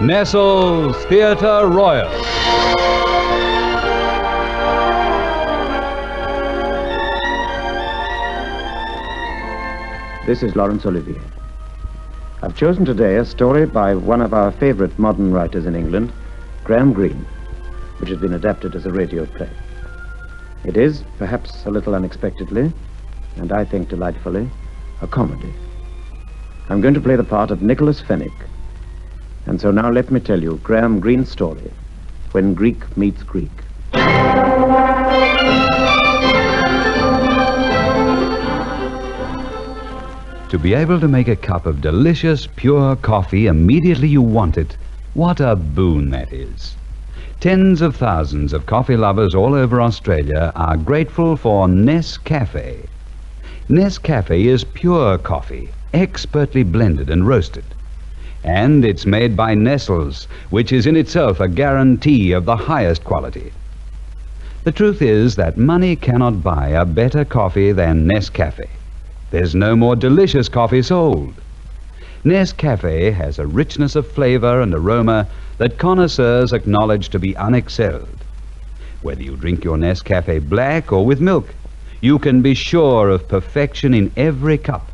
Nestle's Theatre Royal. This is Laurence Olivier. I've chosen today a story by one of our favorite modern writers in England, Graham Greene, which has been adapted as a radio play. It is, perhaps a little unexpectedly, and I think delightfully, a comedy. I'm going to play the part of Nicholas Fenwick. And so now let me tell you Graham Greene's story, When Greek Meets Greek. To be able to make a cup of delicious, pure coffee immediately you want it, what a boon that is. Tens of thousands of coffee lovers all over Australia are grateful for Nescafe. Nescafe is pure coffee, expertly blended and roasted. And it's made by Nestle's, which is in itself a guarantee of the highest quality. The truth is that money cannot buy a better coffee than Nescafe. There's no more delicious coffee sold. Nescafe has a richness of flavor and aroma that connoisseurs acknowledge to be unexcelled. Whether you drink your Nescafe black or with milk, you can be sure of perfection in every cup.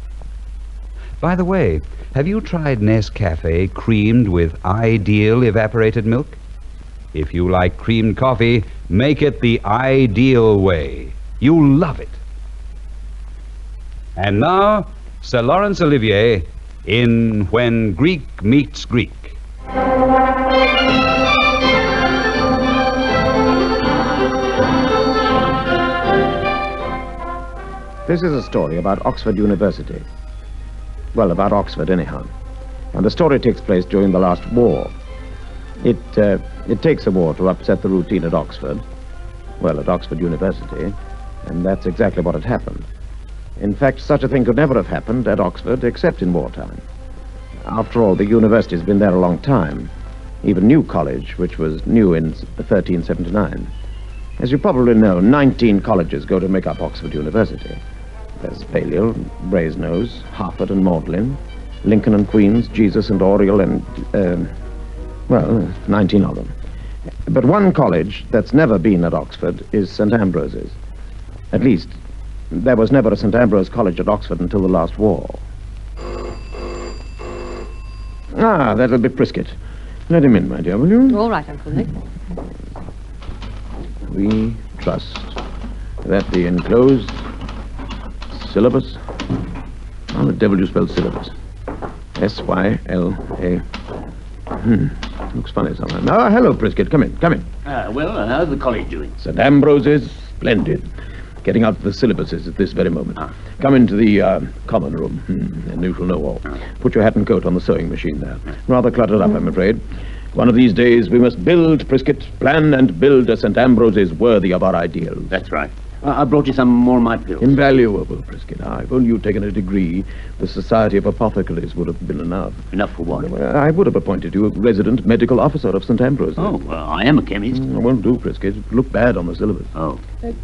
By the way, have you tried Nescafe creamed with ideal evaporated milk? If you like creamed coffee, make it the ideal way. You'll love it. And now, Sir Laurence Olivier in When Greek Meets Greek. This is a story about Oxford University. Well, about Oxford, anyhow. And the story takes place during the last war. It takes a war to upset the routine at Oxford. Well, at Oxford University. And that's exactly what had happened. In fact, such a thing could never have happened at Oxford except in wartime. After all, the university's been there a long time. Even New College, which was new in 1379. As you probably know, 19 colleges go to make up Oxford University. There's Balliol, Brasenose, Harvard and Magdalen, Lincoln and Queen's, Jesus and Oriel and, 19 of them. But one college that's never been at Oxford is St. Ambrose's. At least, there was never a St. Ambrose College at Oxford until the last war. Ah, that'll be Prisket. Let him in, my dear, will you? All right, Uncle Nick. We trust that the enclosed syllabus... How the devil do you spell syllabus? S-Y-L-A... Looks funny sometimes. Ah, hello, Prisket. Come in, come in. How's the college doing? St. Ambrose's, splendid. Getting out the syllabuses at this very moment. Come into the common room, and you shall know all. Put your hat and coat on the sewing machine there. Rather cluttered up, I'm afraid. One of these days we must build, Prisket, plan and build a St. Ambrose's worthy of our ideals. That's right. I brought you some more of my pills. Invaluable, Prisket. If only you'd taken a degree, the Society of Apothecaries would have been enough. Enough for what? I would have appointed you a resident medical officer of St. Ambrose's. Oh, well, I am a chemist. It won't do, Prisket. It'll look bad on the syllabus. Oh.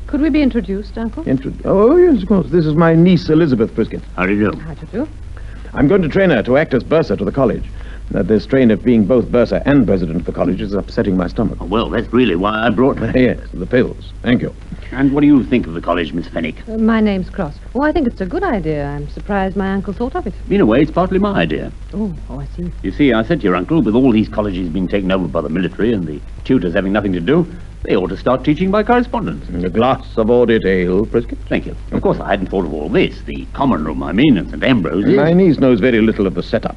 Could we be introduced, Uncle? Oh, yes, of course. This is my niece, Elizabeth Prisket. How do you do? How do you do? I'm going to train her to act as bursar to the college. This strain of being both bursar and president of the college is upsetting my stomach. Oh, well, that's really why I brought her. Yes, the pills. Thank you. And what do you think of the college, Miss Fenwick? My name's Cross. Oh, I think it's a good idea. I'm surprised my uncle thought of it. In a way, it's partly my idea. Oh, I see. You see, I said to your uncle, with all these colleges being taken over by the military and the tutors having nothing to do, they ought to start teaching by correspondence. A glass of audit ale, Prisket. Thank you. Of course, I hadn't thought of all this. The common room, I mean, and St. Ambrose's. My niece knows very little of the setup.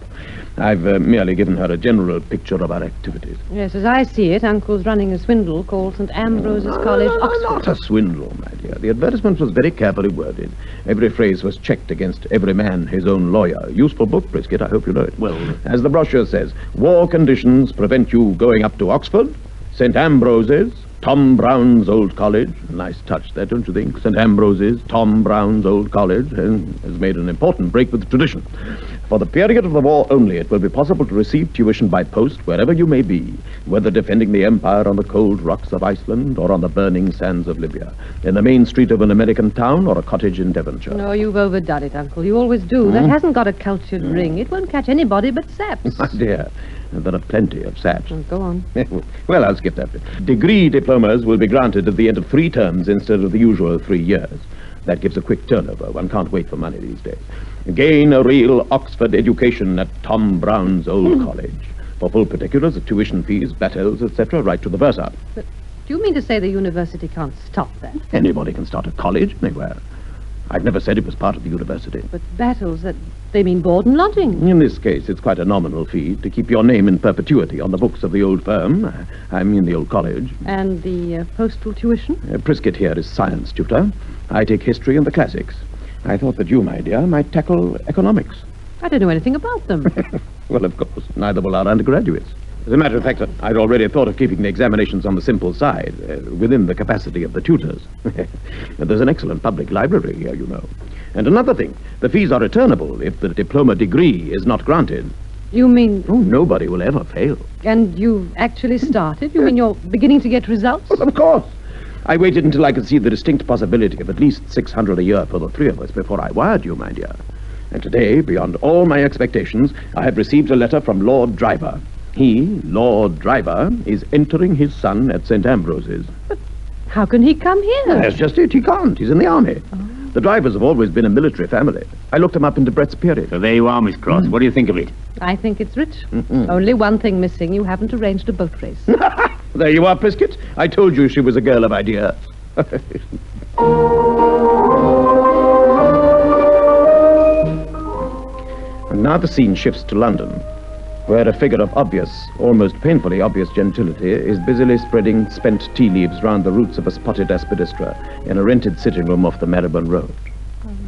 I've merely given her a general picture of our activities. Yes, as I see it, Uncle's running a swindle called St. Ambrose's College, Oxford. Not a swindle, my dear. The advertisement was very carefully worded. Every phrase was checked against Every Man His Own Lawyer. Useful book, Prisket. I hope you know it. Well, as the brochure says, war conditions prevent you going up to Oxford, St. Ambrose's, Tom Brown's Old College. Nice touch there, don't you think? St. Ambrose's, Tom Brown's Old College, has made an important break with tradition. For the period of the war only, it will be possible to receive tuition by post wherever you may be, whether defending the empire on the cold rocks of Iceland or on the burning sands of Libya, in the main street of an American town or a cottage in Devonshire. No, you've overdone it, Uncle. You always do. That hasn't got a cultured ring. It won't catch anybody but saps. My dear, there are plenty of saps. Go on. Well, I'll skip that bit. Degree diplomas will be granted at the end of 3 terms instead of the usual 3 years. That gives a quick turnover. One can't wait for money these days. Gain a real Oxford education at Tom Brown's old college. For full particulars of tuition fees, battels, etc., write to the bursar. But do you mean to say the university can't stop that? Anybody can start a college anywhere. I've never said it was part of the university. But battles, they mean board and lodging. In this case, it's quite a nominal fee to keep your name in perpetuity on the books of the old firm. I mean the old college. And the postal tuition? Prisket here is science tutor. I take history and the classics. I thought that you, my dear, might tackle economics. I don't know anything about them. Well, of course, neither will our undergraduates. As a matter of fact, I'd already thought of keeping the examinations on the simple side, within the capacity of the tutors. There's an excellent public library here, you know. And another thing, the fees are returnable if the diploma degree is not granted. You mean... Oh, nobody will ever fail. And you've actually started? You mean you're beginning to get results? Well, of course. I waited until I could see the distinct possibility of at least 600 a year for the 3 of us before I wired you, my dear. And today, beyond all my expectations, I have received a letter from Lord Driver. He, Lord Driver, is entering his son at St. Ambrose's. But how can he come here? That's just it. He can't. He's in the army. Oh. The Drivers have always been a military family. I looked them up in Debrett's period. So there you are, Miss Cross. What do you think of it? I think it's rich. Only one thing missing. You haven't arranged a boat race. There you are, Prisket. I told you she was a girl of ideas. And now the scene shifts to London, where a figure of obvious, almost painfully obvious gentility is busily spreading spent tea leaves round the roots of a spotted aspidistra in a rented sitting room off the Marylebone Road.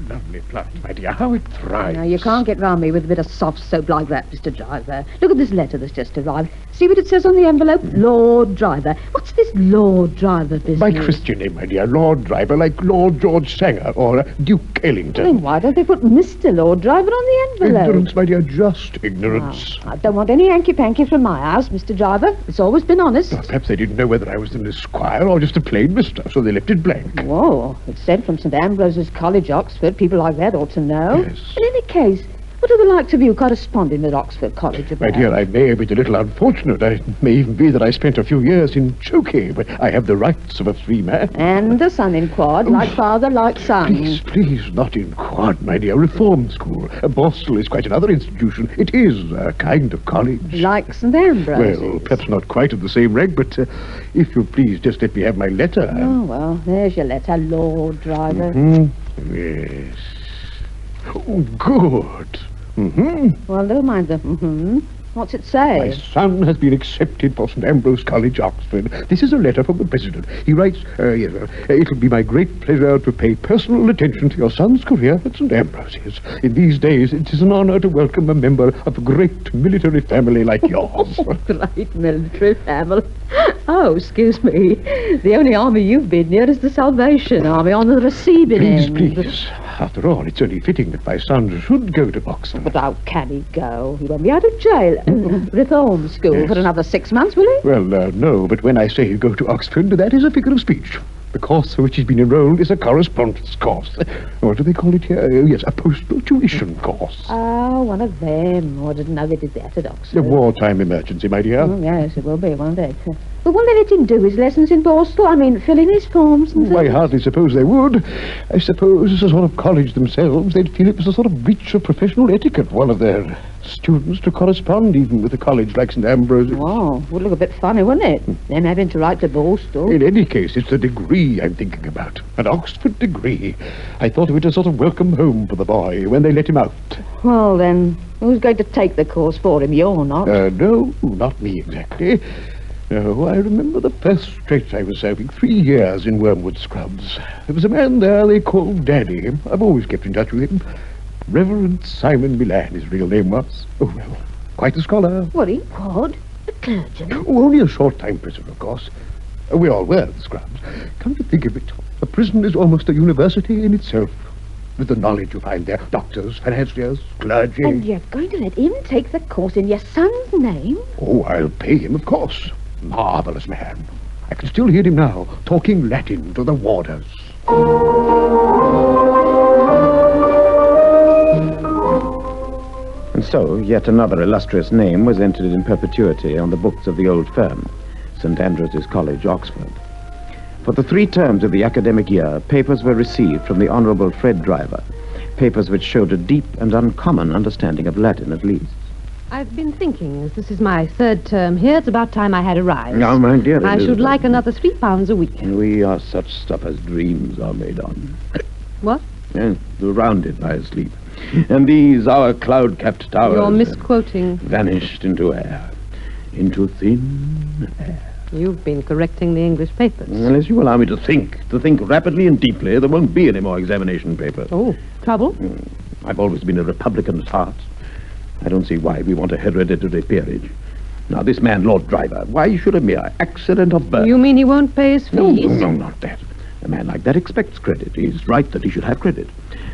Lovely plant, my dear. How it thrives. No, you can't get round me with a bit of soft soap like that, Mr. Driver. Look at this letter that's just arrived. See what it says on the envelope? Lord Driver. What's this Lord Driver business? My Christian name, my dear. Lord Driver, like Lord George Sanger or Duke Ellington. Then why don't they put Mr. Lord Driver on the envelope? Ignorance, my dear, just ignorance. Oh, I don't want any hanky-panky from my house, Mr. Driver. It's always been honest. Oh, perhaps they didn't know whether I was an esquire or just a plain mister, so they left it blank. Whoa, it's sent from St. Ambrose's College, Oxford. People like that ought to know. Yes. In any case, what are the likes of you corresponding with Oxford College about? My dear, I may have been a little unfortunate. It may even be that I spent a few years in Chokey, but I have the rights of a free man. And a son in quad, like father, like son. Please, not in quad, my dear. Reform school. Borstal is quite another institution. It is a kind of college. Like St. Ambrose's. Well, perhaps not quite of the same rank, but if you please, just let me have my letter. Oh, well, there's your letter, Lord Driver. Yes. Oh, good. Well, don't mind the What's it say? My son has been accepted for St. Ambrose College, Oxford. This is a letter from the President. He writes, yes, it'll be my great pleasure to pay personal attention to your son's career at St. Ambrose's. In these days, it is an honor to welcome a member of a great military family like yours. Great military family. Oh, excuse me. The only army you've been near is the Salvation Army on the receiving end. Please. After all, it's only fitting that my son should go to Oxford. But how can he go? He won't be out of jail. Reform school for another 6 months, will he? Well, no, but when I say go to Oxford, that is a figure of speech. The course for which he's been enrolled is a correspondence course. What do they call it here? Oh, yes, a postal tuition course. Oh, one of them. Oh, I didn't know they did that at Oxford. A wartime emergency, my dear. Oh, yes, it will be, won't it? But will they let him do his lessons in Borstal? I mean, fill in his forms and things? I hardly suppose they would. I suppose as a sort of college themselves, they'd feel it was a sort of breach of professional etiquette, one of their students to correspond even with a college like St. Ambrose. Oh, would look a bit funny, wouldn't it? Them having to write to Borstal. In any case, it's the degree I'm thinking about. An Oxford degree. I thought of it as a sort of welcome home for the boy when they let him out. Well, then, who's going to take the course for him? You're not. No, not me exactly. No, I remember the first stretch I was serving, 3 years in Wormwood Scrubs. There was a man there they called Daddy. I've always kept in touch with him. Reverend Simon Milan, his real name was. Oh, well, quite a scholar. What, he what? A clergyman? Oh, only a short time prisoner, of course. We all were the Scrubs. Come to think of it, a prison is almost a university in itself. with the knowledge you find there. Doctors, financiers, clergy. And you're going to let him take the course in your son's name? Oh, I'll pay him, of course. Marvelous man. I can still hear him now, talking Latin to the warders. And so, yet another illustrious name was entered in perpetuity on the books of the old firm, St. Andrews's College, Oxford. For the 3 terms of the academic year, papers were received from the Honourable Fred Driver, papers which showed a deep and uncommon understanding of Latin, at least. I've been thinking, as this is my 3rd term here, it's about time I had a rise. Now, my dear I should Elizabeth, like another £3 a week. We are such stuff as dreams are made on. What? Yes, surrounded by sleep. And these, our cloud-capped towers... You're misquoting. Vanished into air. Into thin air. You've been correcting the English papers. Unless you allow me to think rapidly and deeply, there won't be any more examination papers. Oh, trouble? I've always been a Republican at heart. I don't see why we want a hereditary peerage. Now, this man, Lord Driver, why should a mere accident of birth... You mean he won't pay his fees? No, not that. A man like that expects credit. He's right that he should have credit.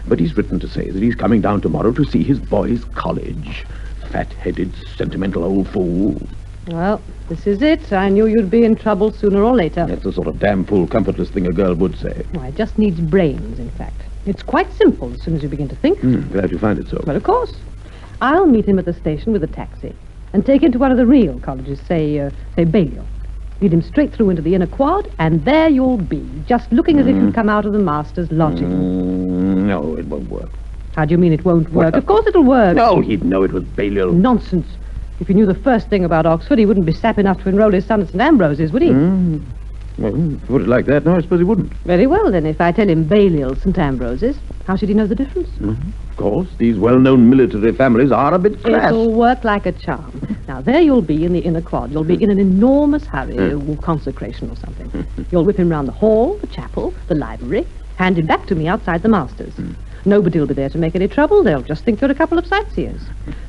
But he's written to say that he's coming down tomorrow to see his boy's college. Fat-headed, sentimental old fool. Well, this is it. I knew you'd be in trouble sooner or later. That's the sort of damn fool, comfortless thing a girl would say. Why, it just needs brains, in fact. It's quite simple as soon as you begin to think. Glad you find it so. Well, of course. I'll meet him at the station with a taxi and take him to one of the real colleges, say Balliol. Lead him straight through into the inner quad, and there you'll be, just looking as if you'd come out of the master's lodging. No, it won't work. How do you mean it won't work? Of course it'll work. No, he'd know it was Balliol. Nonsense. If he knew the first thing about Oxford, he wouldn't be sap enough to enroll his son at St. Ambrose's, would he? Well, put it like that, no, I suppose he wouldn't. Very well, then. If I tell him Balliol, St. Ambrose's, how should he know the difference? Of course, these well-known military families are a bit crass. It'll work like a charm. Now, there you'll be in the inner quad. You'll be in an enormous hurry, consecration or something. You'll whip him round the hall, the chapel, the library, hand him back to me outside the master's. Nobody'll be there to make any trouble. They'll just think you're a couple of sightseers.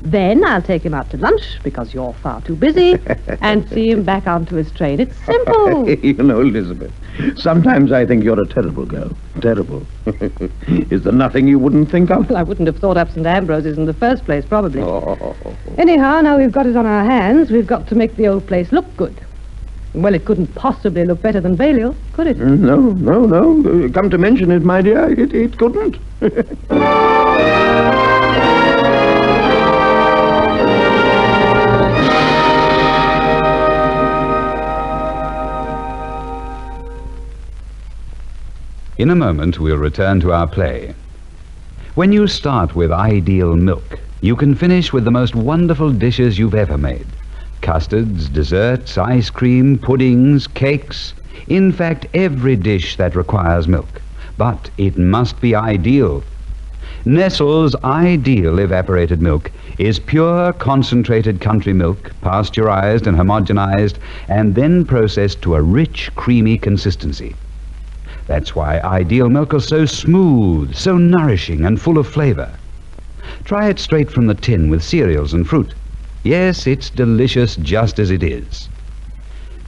Then I'll take him out to lunch, because you're far too busy, and see him back onto his train. It's simple. You know, Elizabeth, sometimes I think you're a terrible girl. Terrible. Is there nothing you wouldn't think of? Well, I wouldn't have thought up St. Ambrose's in the first place, probably. Oh. Anyhow, now we've got it on our hands, we've got to make the old place look good. Well, it couldn't possibly look better than Balliol, could it? No. Come to mention it, my dear, it couldn't. In a moment, we'll return to our play. When you start with ideal milk, you can finish with the most wonderful dishes you've ever made. Custards, desserts, ice cream, puddings, cakes. In fact, every dish that requires milk. But it must be ideal. Nestle's Ideal Evaporated Milk is pure, concentrated country milk, pasteurized and homogenized, and then processed to a rich, creamy consistency. That's why Ideal Milk is so smooth, so nourishing, and full of flavor. Try it straight from the tin with cereals and fruit. Yes, it's delicious just as it is.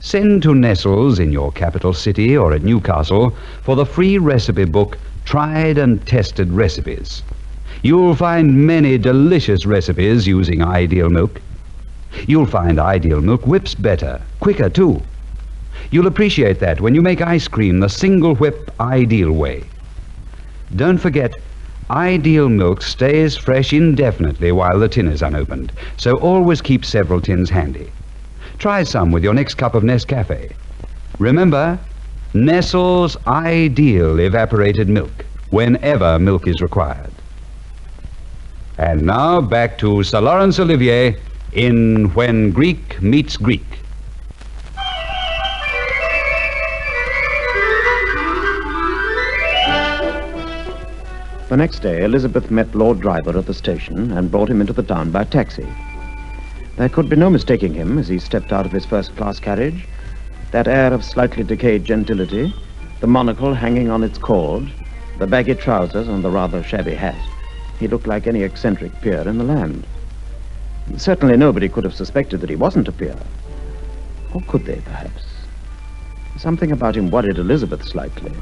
Send to Nestle's in your capital city or at Newcastle for the free recipe book, Tried and Tested Recipes. You'll find many delicious recipes using Ideal Milk. You'll find Ideal Milk whips better, quicker too. You'll appreciate that when you make ice cream the single whip Ideal way. Don't forget, Ideal Milk stays fresh indefinitely while the tin is unopened, so always keep several tins handy. Try some with your next cup of Nescafe. Remember, Nestle's Ideal Evaporated Milk, whenever milk is required. And now back to Sir Laurence Olivier in When Greek Meets Greek. The next day, Elizabeth met Lord Driver at the station and brought him into the town by taxi. There could be no mistaking him as he stepped out of his first-class carriage. That air of slightly decayed gentility, the monocle hanging on its cord, the baggy trousers and the rather shabby hat. He looked like any eccentric peer in the land. Certainly nobody could have suspected that he wasn't a peer. Or could they, perhaps? Something about him worried Elizabeth slightly.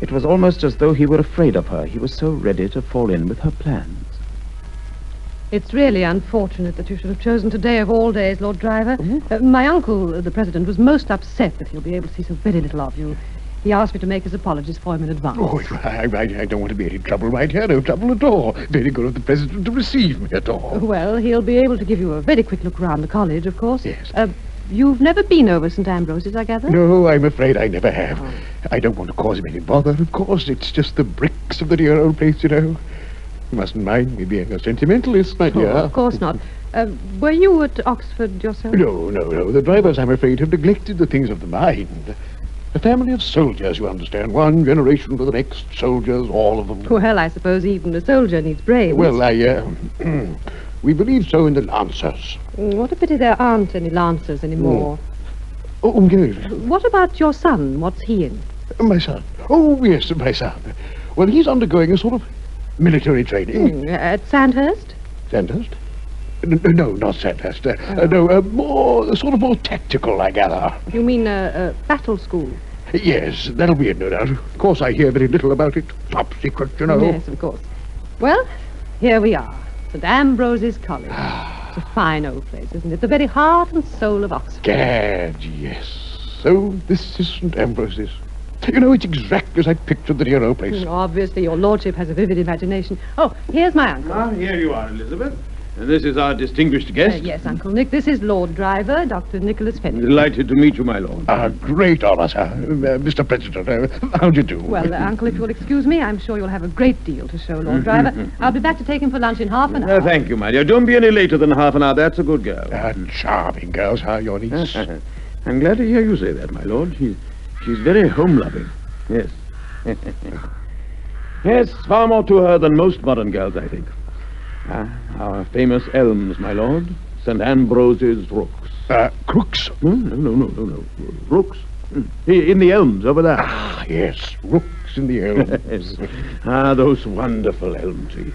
It was almost as though he were afraid of her. He was so ready to fall in with her plans. It's really unfortunate that you should have chosen today of all days, Lord Driver. My uncle, the President, was most upset that he'll be able to see so very little of you. He asked me to make his apologies for him in advance. Oh, I don't want to be any trouble right here. No trouble at all. Very good of the President to receive me at all. Well, he'll be able to give you a very quick look around the college, of course. Yes. You've never been over St. Ambrose's, I gather? No, I'm afraid I never have. I don't want to cause him any bother, of course. It's just the bricks of the dear old place, you know. You mustn't mind me being a sentimentalist, my dear. Of course not. Were you at Oxford yourself? No. The Drivers, I'm afraid, have neglected the things of the mind. A family of soldiers, you understand. One generation to the next, soldiers, all of them. Well, I suppose even a soldier needs brains. Well, we believe so in the Lancers. What a pity there aren't any Lancers anymore. Oh, yes. What about your son? What's he in? My son. Oh, yes, my son. Well, he's undergoing a sort of military training. At Sandhurst? Sandhurst? No, not Sandhurst. More tactical, I gather. You mean a battle school? Yes, that'll be it, no doubt. Of course, I hear very little about it. Top secret, you know. Yes, of course. Well, here we are. St. Ambrose's College. It's a fine old place, isn't it? The very heart and soul of Oxford. Gad, yes. So this is St. Ambrose's. You know, it's exactly as I pictured the dear old place. Obviously, your lordship has a vivid imagination. Oh, here's my uncle. Here you are, Elizabeth. And this is our distinguished guest. Yes, Uncle Nick. This is Lord Driver, Dr. Nicholas Fenwick. Delighted to meet you, my lord. Great honor, sir. Mr. President, how'd you do? Well, Uncle, if you'll excuse me, I'm sure you'll have a great deal to show Lord Driver. I'll be back to take him for lunch in half an hour. Thank you, my dear. Don't be any later than half an hour. That's a good girl. Charming girls, your niece. I'm glad to hear you say that, my lord. She's very home-loving. Yes. Yes, far more to her than most modern girls, I think. Our famous elms, my lord. St. Ambrose's rooks. Crooks? No. Rooks. In the elms, over there. Yes, rooks in the elms. Yes. Those wonderful elm trees.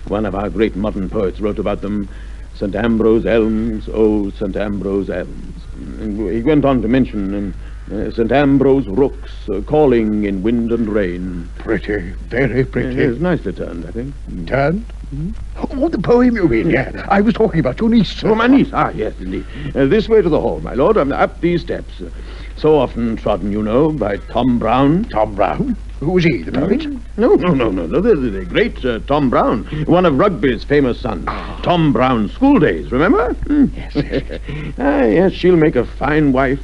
One of our great modern poets wrote about them, St. Ambrose elms, oh, St. Ambrose elms. And he went on to mention St. Ambrose rooks calling in wind and rain. Pretty, very pretty. It's nicely turned, I think. Turned? Oh, the poem you mean, yeah. I was talking about your niece. Oh, my niece. Yes, indeed. This way to the hall, my lord. Up these steps. So often trodden, you know, by Tom Brown. Tom Brown? Who was he, the poet? No. The great Tom Brown. One of rugby's famous sons. Tom Brown's school days, remember? Yes. Yes, she'll make a fine wife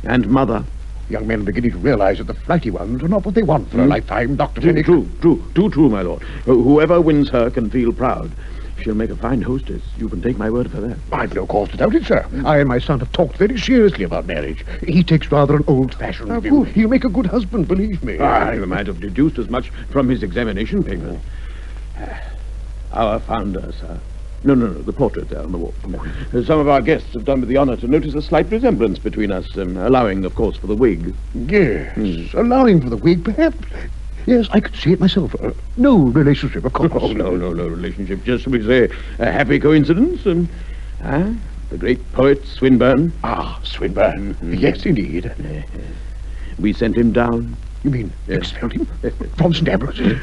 and mother. Young men are beginning to realize that the flighty ones are not what they want for a lifetime, Dr. Fenwick. True, too, my lord. Whoever wins her can feel proud. She'll make a fine hostess. You can take my word for that. I've no cause to doubt it, sir. I and my son have talked very seriously about marriage. He takes rather an old-fashioned view. He'll make a good husband, believe me. I might have deduced as much from his examination papers. Our founder, sir. No, the portrait there on the wall. Some of our guests have done me the honor to notice a slight resemblance between us, allowing, of course, for the wig. Yes, allowing for the wig, perhaps. Yes, I could see it myself. No relationship, of course. Oh, no relationship. Just, we say, a happy coincidence. The great poet, Swinburne. Swinburne. Yes, indeed. We sent him down. You mean expelled him? From St. Ambrose?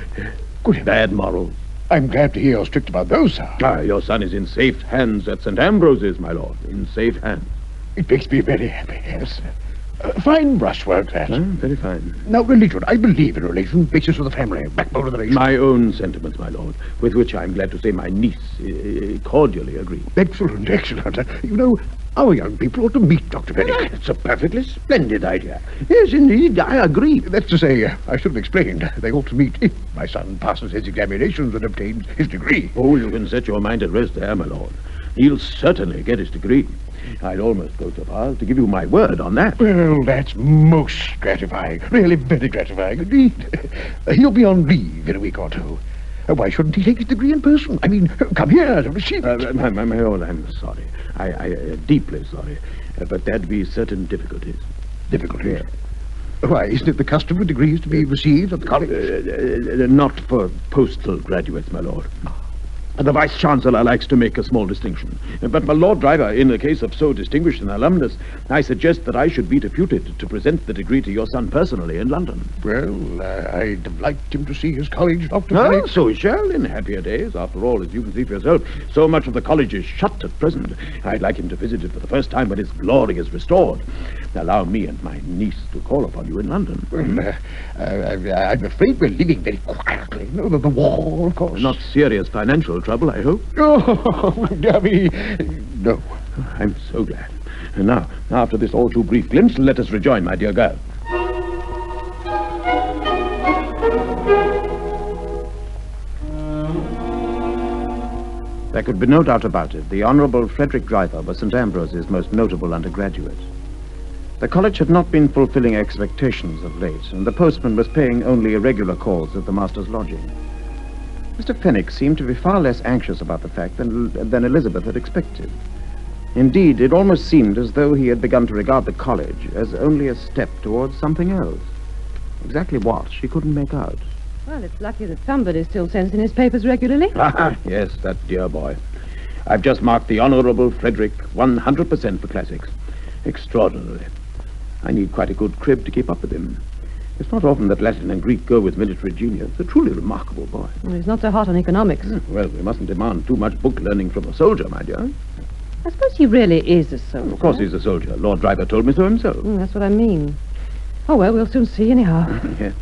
Good. Bad morals. I'm glad to hear you're strict about those, sir. Your son is in safe hands at St. Ambrose's, my lord. In safe hands. It makes me very happy, yes. Fine brushwork, that. Very fine. Now, religion. I believe in religion. Basis of the family. Backbone of the nation. My own sentiments, my lord, with which I'm glad to say my niece cordially agree. Excellent. You know, our young people ought to meet Dr. Fenwick. It's a perfectly splendid idea. Yes, indeed, I agree. That's to say, I should have explained. They ought to meet if my son passes his examinations and obtains his degree. Oh, you can set your mind at rest there, my lord. He'll certainly get his degree. I'd almost go so far as to give you my word on that. Well, that's most gratifying. Really very gratifying indeed. He'll be on leave in a week or two. Why shouldn't he take his degree in person? I mean, come here to receive it. My lord, I'm sorry. I deeply sorry. But there'd be certain difficulties. Difficulties? Why, isn't it the custom for degrees to be received at the college? Not for postal graduates, my lord. The Vice-Chancellor likes to make a small distinction. But, my Lord Driver, in the case of so distinguished an alumnus, I suggest that I should be deputed to present the degree to your son personally in London. Well, I'd have liked him to see his college, Dr. Oh, Fenwick. so he shall in happier days. After all, as you can see for yourself, so much of the college is shut at present. I'd like him to visit it for the first time when its glory is restored. Allow me and my niece to call upon you in London. Well, I'm afraid we're living very quietly. No, the war, of course. Not serious financial trouble, I hope. Oh, dear me, no. I'm so glad. And now, after this all too brief glimpse, let us rejoin my dear girl. There could be no doubt about it. The Honourable Frederick Driver was St. Ambrose's most notable undergraduate. The college had not been fulfilling expectations of late, and the postman was paying only irregular calls at the master's lodging. Mr. Fenwick seemed to be far less anxious about the fact than Elizabeth had expected. Indeed, it almost seemed as though he had begun to regard the college as only a step towards something else. Exactly what, she couldn't make out. Well, it's lucky that somebody still sends in his papers regularly. Yes, that dear boy. I've just marked the Honourable Frederick 100% for classics. Extraordinary. I need quite a good crib to keep up with him. It's not often that Latin and Greek go with military genius. A truly remarkable boy. Well, he's not so hot on economics. Well, we mustn't demand too much book learning from a soldier, my dear. I suppose he really is a soldier. Of course he's a soldier. Lord Driver told me so himself. That's what I mean. Oh, well, we'll soon see anyhow. Yes.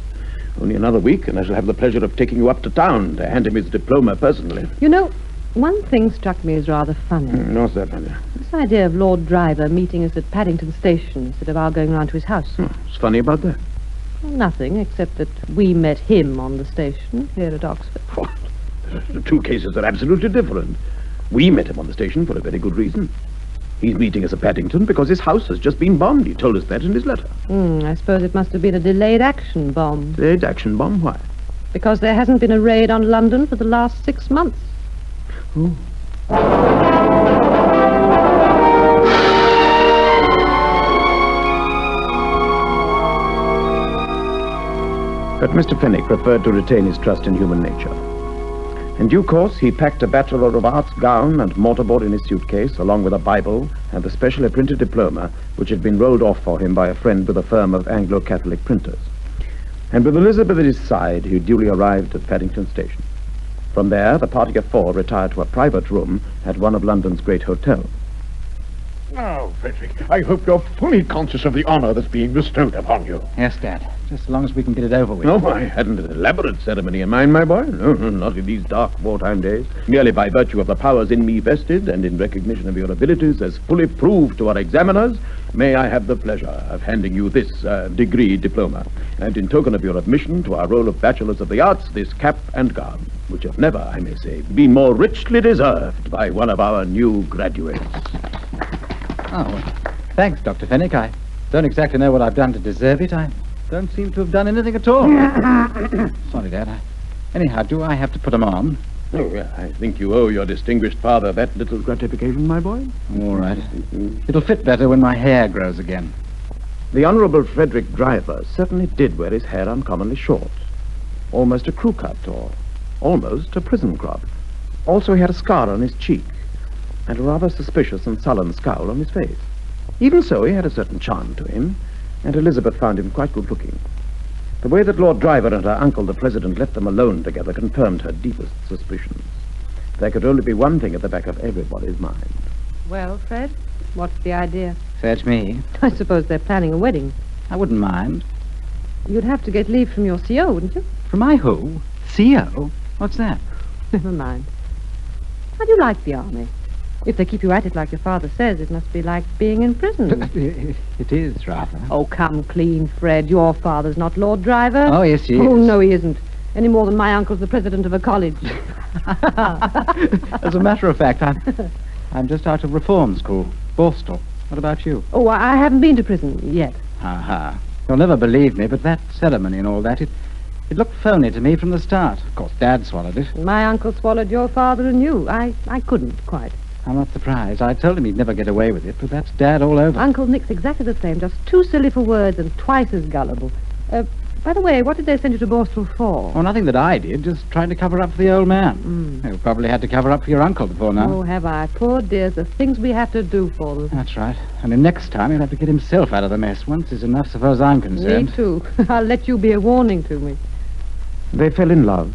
Only another week, and I shall have the pleasure of taking you up to town to hand him his diploma personally. You know, one thing struck me as rather funny. What's that, my dear? This idea of Lord Driver meeting us at Paddington Station instead of our going round to his house. What's funny about that? Well, nothing, except that we met him on the station here at Oxford. What? The two cases are absolutely different. We met him on the station for a very good reason. He's meeting us at Paddington because his house has just been bombed. He told us that in his letter. I suppose it must have been a delayed action bomb. Delayed action bomb? Why? Because there hasn't been a raid on London for the last 6 months. Oh. But Mr. Fenwick preferred to retain his trust in human nature. In due course, he packed a Bachelor of Arts gown and mortarboard in his suitcase, along with a Bible and the specially printed diploma, which had been rolled off for him by a friend with a firm of Anglo-Catholic printers. And with Elizabeth at his side, he duly arrived at Paddington Station. From there, the party of four retired to a private room at one of London's great hotels. Now, Frederick, I hope you're fully conscious of the honor that's being bestowed upon you. Yes, Dad. Just as long as we can get it over with. No, I hadn't an elaborate ceremony in mind, my boy. No, not in these dark wartime days. Merely by virtue of the powers in me vested and in recognition of your abilities as fully proved to our examiners, may I have the pleasure of handing you this degree diploma, and in token of your admission to our roll of Bachelors of the Arts, this cap and gown, which have never, I may say, been more richly deserved by one of our new graduates. Oh, well, thanks, Dr. Fenwick. I don't exactly know what I've done to deserve it. I don't seem to have done anything at all. Sorry, Dad. Anyhow, do I have to put them on? Oh, yeah, I think you owe your distinguished father that little gratification, my boy. All right. It'll fit better when my hair grows again. The Honourable Frederick Driver certainly did wear his hair uncommonly short. Almost a crew cut, or almost a prison crop. Also, he had a scar on his cheek, and a rather suspicious and sullen scowl on his face. Even so, he had a certain charm to him, and Elizabeth found him quite good-looking. The way that Lord Driver and her uncle, the President, left them alone together confirmed her deepest suspicions. There could only be one thing at the back of everybody's mind. Well, Fred, what's the idea? Fetch me. I suppose they're planning a wedding. I wouldn't mind. You'd have to get leave from your CO, wouldn't you? From my who? CO? What's that? Never mind. How do you like the army? If they keep you at it like your father says, it must be like being in prison. It is, rather. Oh, come clean, Fred. Your father's not Lord Driver. Oh, yes, he is. Oh, no, he isn't. Any more than my uncle's the president of a college. As a matter of fact, I'm just out of reform school, Borstal. What about you? Oh, I haven't been to prison yet. Ha. You'll never believe me, but that ceremony and all that, it looked phony to me from the start. Of course, Dad swallowed it. My uncle swallowed your father and you. I couldn't quite. I'm not surprised. I told him he'd never get away with it, but that's Dad all over. Uncle Nick's exactly the same, just too silly for words and twice as gullible. By By the way, what did they send you to Borstal for? Oh, nothing that I did, just trying to cover up for the old man. You probably had to cover up for your uncle before now. Oh, have I? Poor dears, the things we have to do for them. That's right. And the next time he'll have to get himself out of the mess. Once is enough, so far as I'm concerned. Me too. I'll let you be a warning to me. They fell in love,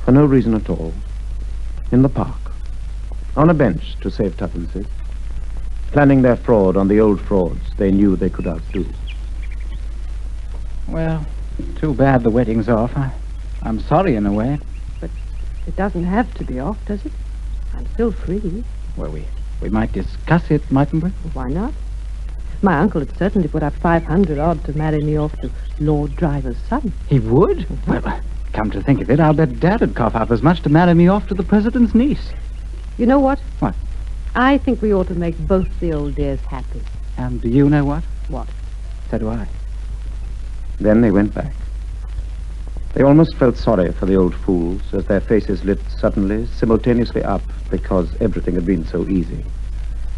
for no reason at all, in the park, on a bench to save twopence, planning their fraud on the old frauds they knew they could outdo. Well, too bad the wedding's off. I'm sorry in a way. But it doesn't have to be off, does it? I'm still free. Well, we might discuss it, mightn't we? Why not? My uncle would certainly put up 500 odd to marry me off to Lord Driver's son. He would? Well, come to think of it, I'll bet Dad would cough up as much to marry me off to the President's niece. You know what? What? I think we ought to make both the old dears happy. And do you know what? What? So do I. Then they went back. They almost felt sorry for the old fools as their faces lit suddenly, simultaneously up because everything had been so easy,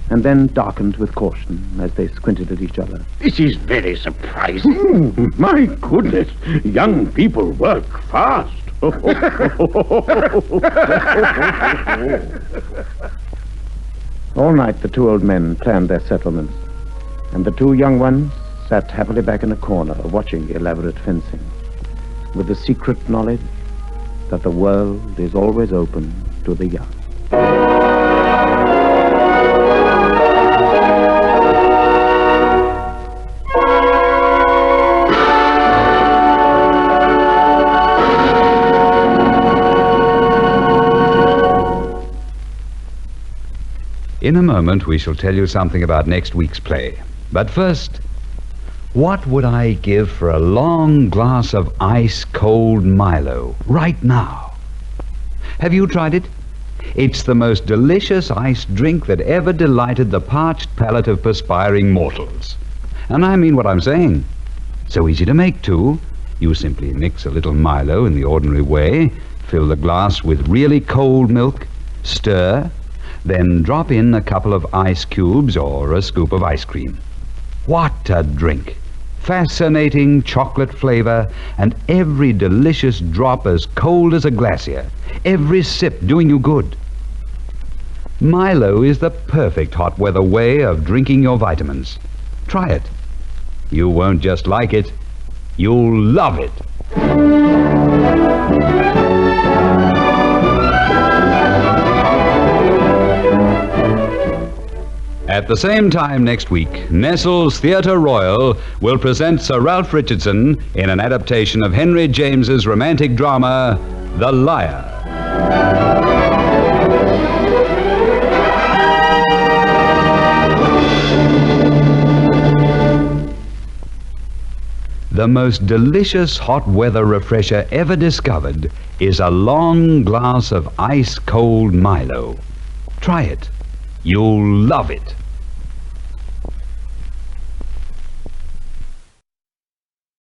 and then darkened with caution as they squinted at each other. This is very surprising. My goodness, young people work fast. All night the two old men planned their settlements, and the two young ones sat happily back in a corner watching elaborate fencing, with the secret knowledge that the world is always open to the young. In a moment, we shall tell you something about next week's play. But first, what would I give for a long glass of ice-cold Milo right now? Have you tried it? It's the most delicious iced drink that ever delighted the parched palate of perspiring mortals. And I mean what I'm saying. So easy to make, too. You simply mix a little Milo in the ordinary way, fill the glass with really cold milk, stir, then drop in a couple of ice cubes or a scoop of ice cream. What a drink! Fascinating chocolate flavor, and every delicious drop as cold as a glacier. Every sip doing you good. Milo is the perfect hot weather way of drinking your vitamins. Try it. You won't just like it, you'll love it. At the same time next week, Nestle's Theatre Royal will present Sir Ralph Richardson in an adaptation of Henry James's romantic drama, The Liar. The most delicious hot weather refresher ever discovered is a long glass of ice-cold Milo. Try it. You'll love it.